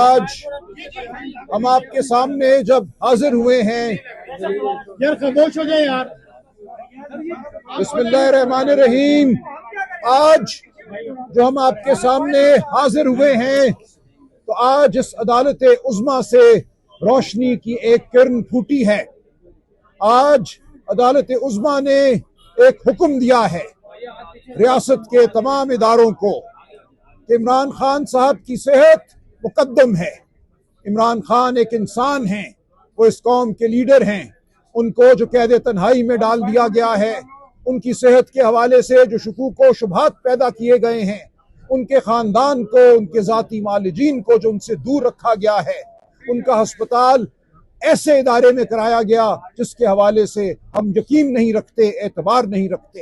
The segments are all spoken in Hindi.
आज हम आपके सामने जब हाजिर हुए हैं, यार खामोश हो जाए यार। बिस्मिल्लाहिर्रहमानिर्रहीम। आज जो हम आपके सामने हाजिर हुए हैं, तो आज इस अदालत उज़्मा से रोशनी की एक किरण फूटी है। आज अदालत उज़्मा ने एक हुक्म दिया है रियासत के तमाम इदारों को कि इमरान खान साहब की सेहत मुकद्दम है। इमरान खान एक इंसान हैं, वो इस कौम के लीडर हैं। उनको जो कैद तन्हाई में डाल दिया गया है, उनकी सेहत के हवाले से जो शुकूक व शुबहात पैदा किए गए हैं, उनके ख़ानदान को, उनके ज़ाती मालिजीन को जो उनसे दूर रखा गया है, उनका हस्पताल ऐसे इदारे में कराया गया जिसके हवाले से हम यकीन नहीं रखते, एतबार नहीं रखते।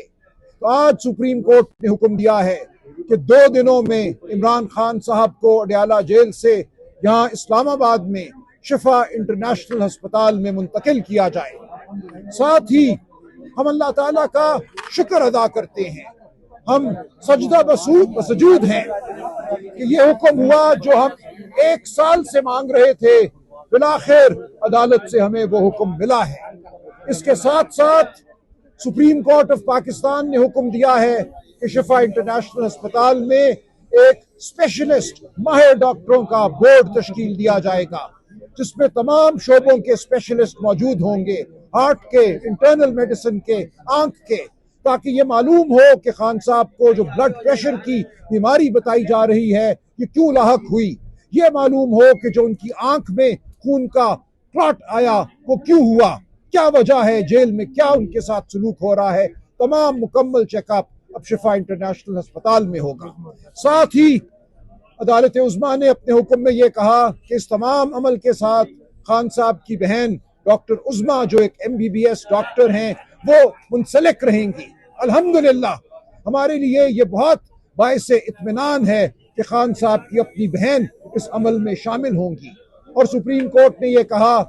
तो आज सुप्रीम कोर्ट ने हुक्म दिया है कि 2 दिनों में इमरान खान साहब को अडयाला जेल से यहाँ इस्लामाबाद में शिफा इंटरनेशनल अस्पताल में मुंतकिल किया जाए। साथ ही हम अल्लाह ताला का शुक्र अदा करते हैं, हम सजदा बसजूद हैं कि ये हुक्म हुआ जो हम 1 साल से मांग रहे थे, बिलाखिर अदालत से हमें वो हुक्म मिला है। इसके साथ साथ सुप्रीम कोर्ट ऑफ पाकिस्तान ने हुक्म दिया है कि शिफा इंटरनेशनल अस्पताल में एक स्पेशलिस्ट माहिर डॉक्टरों का बोर्ड तश्कील दिया जाएगा, जिसमें तमाम शोबों के स्पेशलिस्ट मौजूद होंगे, हार्ट के, इंटरनल मेडिसिन के, आंख के, ताकि ये मालूम हो कि खान साहब को जो ब्लड प्रेशर की बीमारी बताई जा रही है ये क्यों लाहक हुई, ये मालूम हो कि जो उनकी आंख में खून का क्लॉट आया वो क्यों हुआ, क्या वजह है, जेल में क्या उनके साथ सलूक हो रहा है। तमाम मुकम्मल चेकअप अब शिफा इंटरनेशनल अस्पताल में होगा। साथ ही अदालत उज़्मा ने अपने हुक्म में ये कहा कि इस तमाम अमल के साथ खान साहब की बहन डॉक्टर उज़्मा जो एक MBBS डॉक्टर हैं वो मुंसलिक रहेंगी। अल्हम्दुलिल्लाह, हमारे लिए ये बहुत बाइस इत्मीनान है कि खान साहब की अपनी बहन इस अमल में शामिल होंगी। और सुप्रीम कोर्ट ने यह कहा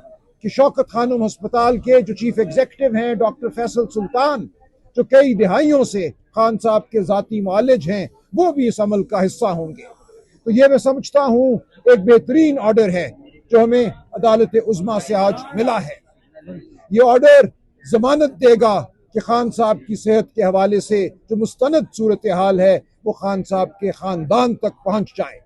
कि शौकत खानम अस्पताल के जो चीफ एग्जीक्यूटिव हैं डॉक्टर फैसल सुल्तान, जो कई दिहाइयों से खान साहब के ज़ाती मुआलिज हैं, वो भी इस अमल का हिस्सा होंगे। तो ये मैं समझता हूँ एक बेहतरीन ऑर्डर है जो हमें अदालत उज़्मा से आज मिला है। ये ऑर्डर जमानत देगा कि खान साहब की सेहत के हवाले से जो मुस्तनद सूरत हाल है वो खान साहब के ख़ानदान तक पहुँच जाए।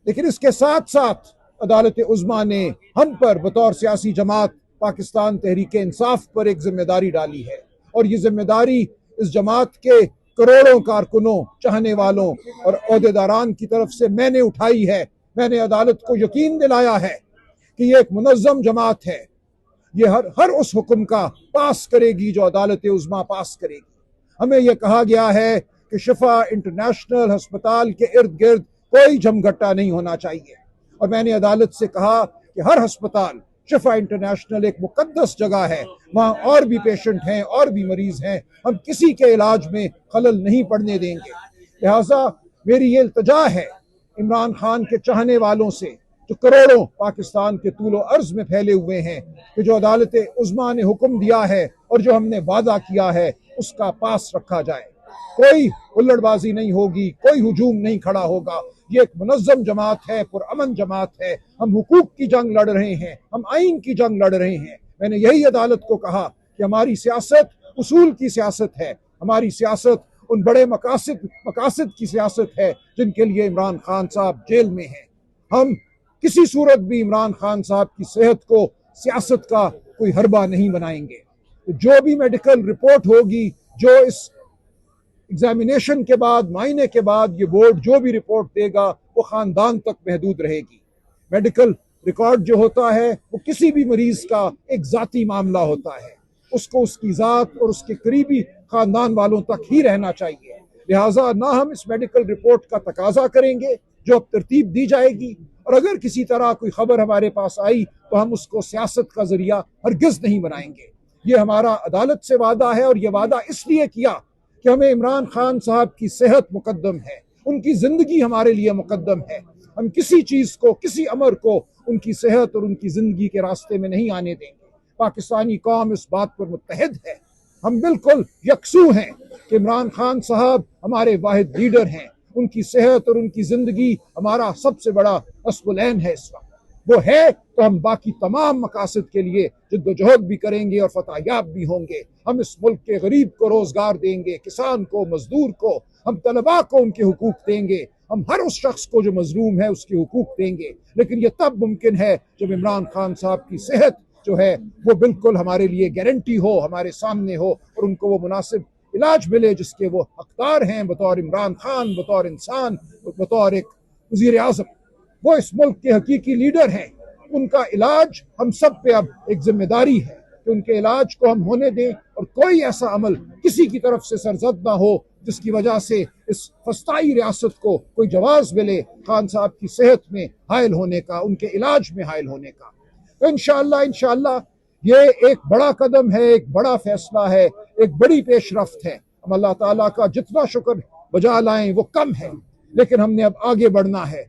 लेकिन इसके साथ साथ अदालत उज़्मा ने हम पर बतौर सियासी जमात पाकिस्तान तहरीक इंसाफ पर एक जिम्मेदारी डाली है, और ये जिम्मेदारी इस जमात के करोड़ों कारकुनों, चाहने वालों और ओहदेदारान की तरफ से मैंने उठाई है। मैंने अदालत को यकीन दिलाया है कि ये एक मुनज़्ज़म जमात है, ये हर उस हुक्म का पास करेगी जो अदालत उज़्मा पास करेगी। हमें यह कहा गया है कि शिफा इंटरनेशनल अस्पताल के इर्द गिर्द कोई जमघट्टा नहीं होना चाहिए, और मैंने अदालत से कहा कि हर अस्पताल, शिफा इंटरनेशनल एक मुकद्दस जगह है, वहाँ और भी पेशेंट हैं, और भी मरीज हैं, हम किसी के इलाज में खलल नहीं पड़ने देंगे। लिहाजा मेरी ये इल्तजा है इमरान खान के चाहने वालों से जो करोड़ों पाकिस्तान के तूलो अर्ज में फैले हुए हैं कि जो अदालत उज़्मा ने हुक्म दिया है और जो हमने वादा किया है उसका पास रखा जाए। कोई हुल्लड़बाजी नहीं होगी, कोई हुजूम नहीं खड़ा होगा। ये एक मुनज़्ज़म जमात है, पुरअमन जमात है। हम हुकूक की जंग लड़ रहे हैं, हम आइन की जंग लड़ रहे हैं। मैंने यही अदालत को कहा कि हमारी सियासत उसूल की सियासत है, हमारी सियासत उन बड़े मकासद की सियासत है जिनके लिए इमरान खान साहब जेल में हैं। हम किसी सूरत भी इमरान खान साहब की सेहत को सियासत का कोई हरबा नहीं बनाएंगे। तो जो भी मेडिकल रिपोर्ट होगी, जो इस एग्जामिनेशन के बाद, मायने के बाद ये बोर्ड जो भी रिपोर्ट देगा वो ख़ानदान तक महदूद रहेगी। मेडिकल रिकॉर्ड जो होता है वो किसी भी मरीज का एक ज़ाती मामला होता है, उसको उसकी ज़ात और उसके करीबी ख़ानदान वालों तक ही रहना चाहिए। लिहाजा ना हम इस मेडिकल रिपोर्ट का तकाजा करेंगे जो अब तरतीब दी जाएगी, और अगर किसी तरह कोई खबर हमारे पास आई तो हम उसको सियासत का जरिया हरगिज़ नहीं बनाएंगे। ये हमारा अदालत से वादा है, और ये वादा इसलिए किया कि हमें इमरान खान साहब की सेहत मुकद्दम है, उनकी ज़िंदगी हमारे लिए मुकद्दम है। हम किसी चीज़ को, किसी अमर को उनकी सेहत और उनकी ज़िंदगी के रास्ते में नहीं आने देंगे। पाकिस्तानी कौम इस बात पर मुत्तहिद है। हम बिल्कुल यकसू हैं कि इमरान खान साहब हमारे वाहिद लीडर हैं, उनकी सेहत और उनकी जिंदगी हमारा सबसे बड़ा हस्बुल-ऐन है। इस वक्त वो है तो हम बाकी तमाम मकासद के लिए जिद्दोजहद भी करेंगे और फतहयाब भी होंगे। हम इस मुल्क के गरीब को रोजगार देंगे, किसान को, मजदूर को, हम तलबा को उनके हुकूक देंगे, हम हर उस शख्स को जो मजलूम है उसके हुकूक देंगे। लेकिन यह तब मुमकिन है जब इमरान खान साहब की सेहत जो है वो बिल्कुल हमारे लिए गारंटी हो, हमारे सामने हो और उनको वो मुनासिब इलाज मिले जिसके वो हकदार हैं बतौर इमरान खान, बतौर इंसान, बतौर एक वजीर आजम। वो इस मुल्क के हकीकी लीडर हैं। उनका इलाज हम सब पे अब एक जिम्मेदारी है कि उनके इलाज को हम होने दें और कोई ऐसा अमल किसी की तरफ से सरजद ना हो जिसकी वजह से इस फस्ताई रियासत को कोई जवाब मिले खान साहब की सेहत में हायल होने का, उनके इलाज में हायल होने का। तो इंशाअल्लाह ये एक बड़ा कदम है, एक बड़ा फैसला है, एक बड़ी पेशरफ्त है। हम अल्लाह ताला का जितना शुक्र बजा लाएं वो कम है, लेकिन हमने अब आगे बढ़ना है।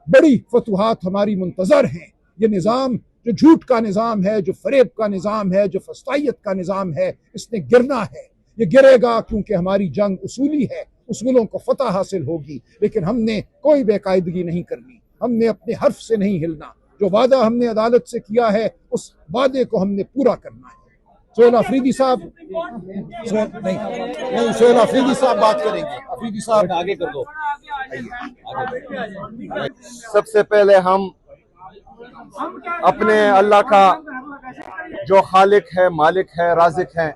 बड़ी फतुहात हमारी मुंतजर हैं। ये निज़ाम जो झूठ का निज़ाम है, जो फरेब का निज़ाम है, जो फस्तायत का निज़ाम है, इसने गिरना है। ये गिरेगा क्योंकि हमारी जंग उसूली है, उसूलों को फतह हासिल होगी। लेकिन हमने कोई बेकायदगी नहीं करनी, हमने अपने हर्फ से नहीं हिलना। जो वादा हमने अदालत से किया है उस वादे को हमने पूरा करना है। सोहेल अफरीदी साहब नहीं सोहेल अफरीदी साहब बात करेंगे। अफरीदी साहब आगे कर दो। सबसे पहले हम अपने अल्लाह का जो खालिक है, मालिक है, राज़िक है,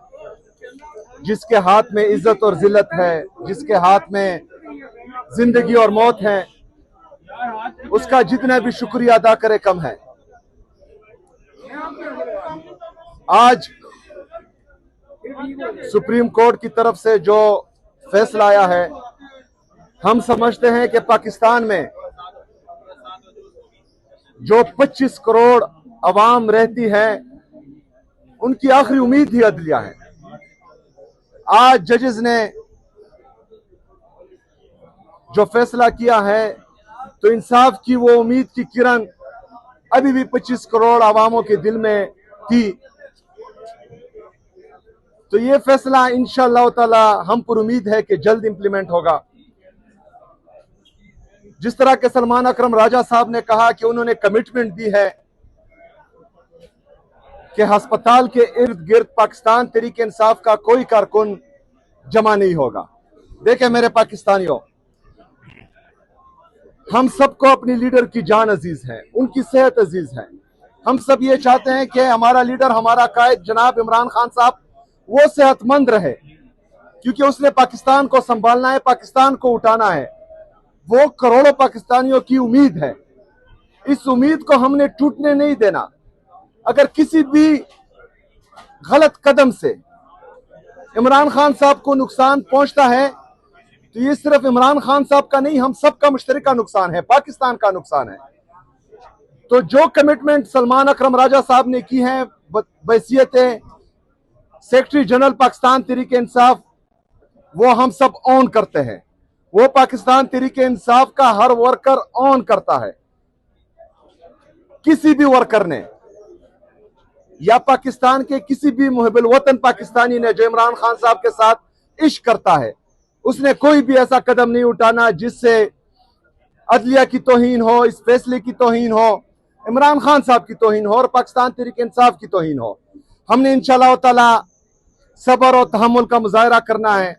जिसके हाथ में इज्जत और जिल्लत है, जिसके हाथ में जिंदगी और मौत है, उसका जितना भी शुक्रिया अदा करे कम है। आज सुप्रीम कोर्ट की तरफ से जो फैसला आया है, हम समझते हैं कि पाकिस्तान में जो 25 करोड़ अवाम रहती है उनकी आखिरी उम्मीद ही अदलिया है। आज जजेस ने जो फैसला किया है तो इंसाफ की वो उम्मीद की किरण अभी भी 25 करोड़ अवामों के दिल में थी। तो ये फैसला इंशाअल्लाह ताला हम पर उम्मीद है कि जल्द इंप्लीमेंट होगा। जिस तरह के सलमान अकरम राजा साहब ने कहा कि उन्होंने कमिटमेंट दी है कि अस्पताल के इर्द गिर्द पाकिस्तान तहरीक इंसाफ का कोई कारकुन जमा नहीं होगा। देखें मेरे पाकिस्तानियों, हम सबको अपनी लीडर की जान अजीज है, उनकी सेहत अजीज है। हम सब ये चाहते हैं कि हमारा लीडर, हमारा कायद जनाब इमरान खान साहब वो सेहतमंद रहे, क्योंकि उसने पाकिस्तान को संभालना है, पाकिस्तान को उठाना है। वो करोड़ों पाकिस्तानियों की उम्मीद है। इस उम्मीद को हमने टूटने नहीं देना। अगर किसी भी गलत कदम से इमरान खान साहब को नुकसान पहुंचता है तो ये सिर्फ इमरान खान साहब का नहीं, हम सबका मुश्तरका नुकसान है, पाकिस्तान का नुकसान है। तो जो कमिटमेंट सलमान अकरम राजा साहब ने की है बहैसियत सेक्रेटरी जनरल पाकिस्तान तहरीक इंसाफ, वो हम सब ऑन करते हैं। वो पाकिस्तान तहरीक इंसाफ का हर वर्कर ऑन करता है। किसी भी वर्कर ने या पाकिस्तान के किसी भी मुहिब्बुल वतन पाकिस्तानी ने जो इमरान खान साहब के साथ इश्क करता है, उसने कोई भी ऐसा कदम नहीं उठाना जिससे अदलिया की तौहीन हो, इस फैसले की तौहीन हो, इमरान खान साहब की तौहीन हो और पाकिस्तान तहरीक इंसाफ की तौहीन हो। हमने इंशाअल्लाह ताला सब्र और तहम्मुल का मुजाहरा करना है।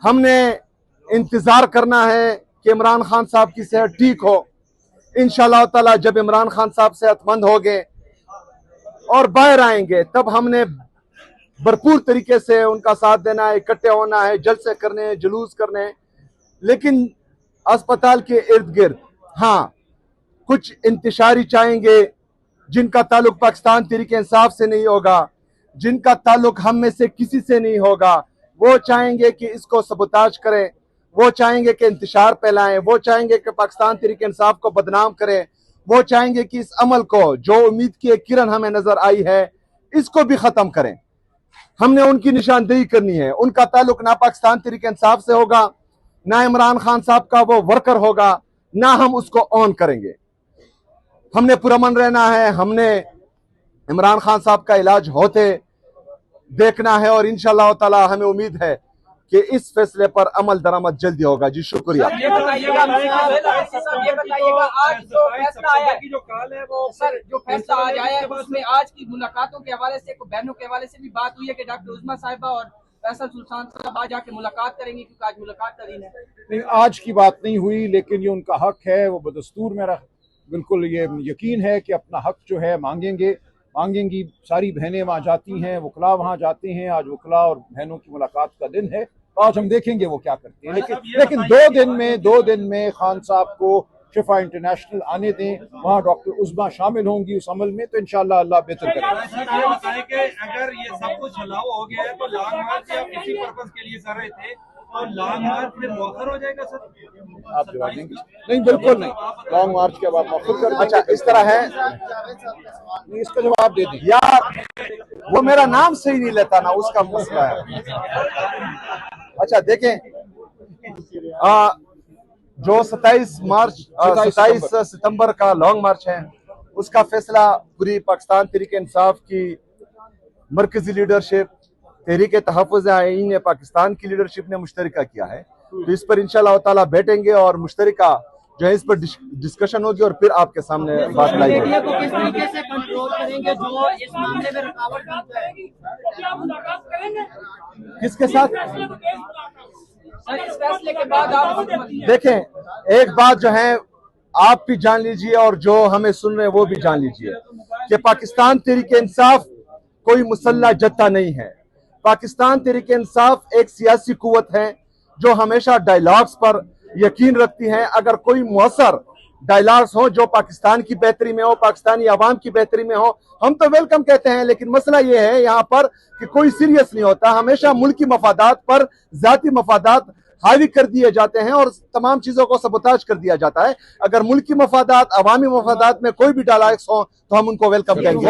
हमने इंतजार करना है कि इमरान खान साहब की सेहत ठीक हो। इंशाअल्लाह ताला जब इमरान खान साहब सेहतमंद हो गए और बाहर आएंगे, तब हमने भरपूर तरीके से उनका साथ देना है, इकट्ठे होना है, जलसे करने हैं, जुलूस करने हैं। लेकिन अस्पताल के इर्द गिर्द हाँ कुछ इंतशारी चाहेंगे जिनका ताल्लुक पाकिस्तान तहरीक इंसाफ से नहीं होगा, जिनका ताल्लुक हम में से किसी से नहीं होगा। वो चाहेंगे कि इसको सबोताज करें, वो चाहेंगे कि इंतशार फैलाएं, वो चाहेंगे कि पाकिस्तान तहरीक इंसाफ को बदनाम करें, वो चाहेंगे कि इस अमल को, जो उम्मीद की एक किरण हमें नजर आई है, इसको भी खत्म करें। हमने उनकी निशानदेही करनी है। उनका ताल्लुक ना पाकिस्तान तहरीक इंसाफ से होगा, ना इमरान खान साहब का वो वर्कर होगा, ना हम उसको ऑन करेंगे। हमने पुरअमन रहना है। हमने इमरान खान साहब का इलाज होते देखना है और इंशाअल्लाह ताला हमें उम्मीद है कि इस फैसले पर अमल दरामद जल्दी होगा। जी शुक्रिया। ये बताइएगा आज जो फैसला आया है, जो फैसला आज आया है उसमें आज की मुलाकातों के हवाले से, बहनों के हवाले से भी बात हुई है कि डॉक्टर उज़्मा साहिबा और फैसल सुल्तान साहब आज आके मुलाकात करेंगे, क्योंकि आज मुलाकात का दिन है। नहीं, आज की बात नहीं हुई, लेकिन ये उनका हक है, वो बदस्तूर मेरा बिल्कुल ये यकीन है कि अपना हक जो है मांगेंगी। सारी बहनें वहाँ जाती हैं, वकला वहाँ जाते हैं। आज वकला और बहनों की मुलाकात का दिन है, तो आज हम देखेंगे वो क्या करते हैं। लेकिन 2 दिन में खान साहब को शिफा इंटरनेशनल आने दें, वहाँ डॉक्टर उज़्मा शामिल होंगी उस अमल में, तो इंशाअल्लाह अल्लाह बेहतर करेगा। अगर ये सब कुछ चलाव हो गया है तो लॉन्ग मार्च आप इसी पर्पस के लिए कर रहे थे, और लॉन्ग मार्च फिर मौखर हो जाएगा सर? आप जवाब देंगे? नहीं, बिल्कुल नहीं, लॉन्ग मार्च के बाद मौखर कर। अच्छा, इस तरह है, इसका जवाब दे दें यार, वो मेरा नाम सही नहीं लेता ना, उसका मसला है। अच्छा देखें, जो 27 सितंबर का लॉन्ग मार्च है, उसका फैसला पूरी पाकिस्तान तहरीक इंसाफ की मरकजी लीडरशिप, तहरीक तहफ़्फ़ुज़ आईन पाकिस्तान की लीडरशिप ने मुश्तरका किया है। तो इस पर इंशाअल्लाह ताला बैठेंगे और मुश्तरका जो है इस पर डिस्कशन होगी और फिर आपके सामने बात लाई जाएगी। किस तरीके से कंट्रोल करेंगे जो इस मामले में रुकावट डालता है? किसके साथ? सर, इस फैसले के बाद आप देखें, एक बात जो है आप भी जान लीजिए और जो हमें सुन रहे हैं वो भी जान लीजिए कि पाकिस्तान तहरीक इंसाफ कोई मुसल्ला जत्था नहीं है। पाकिस्तान तहरीक इंसाफ एक सियासी कुव्वत है जो हमेशा डायलॉग्स पर यकीन रखती है। अगर कोई मौसर डायलॉग्स हो जो पाकिस्तान की बेहतरी में हो, पाकिस्तानी आवाम की बेहतरी में हो, हम तो वेलकम कहते हैं। लेकिन मसला ये है यहाँ पर कि कोई सीरियस नहीं होता, हमेशा मुल्की मफादात पर जाती मफादात हावी कर दिए जाते हैं और तमाम चीजों को सबोताज कर दिया जाता है। अगर मुल्की मफादात, अवामी मफादात में कोई भी डायलॉग्स हो तो हम उनको वेलकम कहेंगे।